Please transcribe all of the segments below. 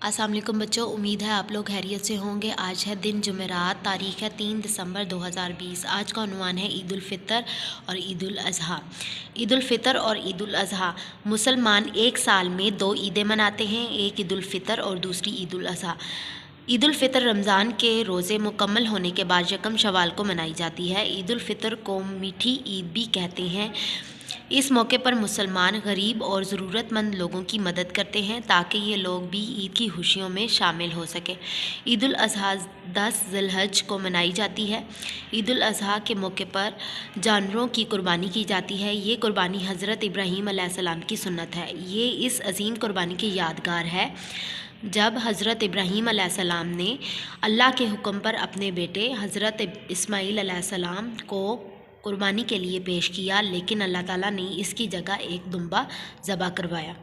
अस्सलाम वालेकुम बच्चों, उम्मीद है आप लोग खैरियत से होंगे। आज है दिन जुमेरात, तारीख़ है 3 दिसंबर 2020। आज का उन्वान है ईद उल फ़ितर और ईद उल अज़हा। ईद उल फ़ितर और ईद उल अज़हा मुसलमान एक साल में दो ईदें मनाते हैं, एक ईद उल फ़ितर और दूसरी ईद उल अज़हा। ईद उल फ़ितर रमज़ान के रोज़े मुकम्मल होने के बाद यकम शवाल को मनाई जाती है। ईद उल फ़ितर को मीठी ईद भी कहते हैं। इस मौके पर मुसलमान गरीब और ज़रूरतमंद लोगों की मदद करते हैं ताकि ये लोग भी ईद की खुशियों में शामिल हो सकें। ईद उल अज़हा 10 ज़िलहज को मनाई जाती है। ईद उल अज़हा के मौके पर जानवरों की कुर्बानी की जाती है। ये कुर्बानी हज़रत इब्राहीम अलैहिस्सलाम की सुन्नत है। ये इस अज़ीम कुर्बानी की यादगार है जब हज़रत इब्राहीम अलैहिस्सलाम ने अल्लाह के हुक्म पर अपने बेटे हज़रत इस्माईल अलैहिस्सलाम को कुर्बानी के लिए पेश किया, लेकिन अल्लाह ताला ने इसकी जगह एक दुम्बा ज़बह करवाया।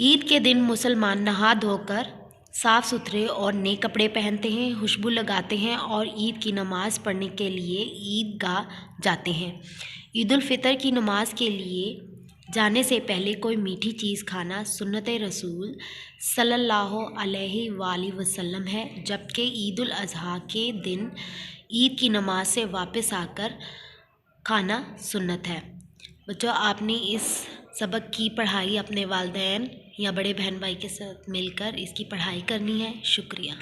ईद के दिन मुसलमान नहा धोकर साफ़ सुथरे और नए कपड़े पहनते हैं, खुशबू लगाते हैं और ईद की नमाज़ पढ़ने के लिए ईदगाह जाते हैं। ईद उल फ़ितर की नमाज के लिए जाने से पहले कोई मीठी चीज़ खाना सुन्नत रसूल सल्लल्लाहु अलैहि वसल्लम है, जबकि ईद उल अज़हा के दिन ईद की नमाज से वापस आकर खाना सुन्नत है। बच्चों, आपने इस सबक की पढ़ाई अपने वालिदैन या बड़े बहन भाई के साथ मिलकर इसकी पढ़ाई करनी है। शुक्रिया।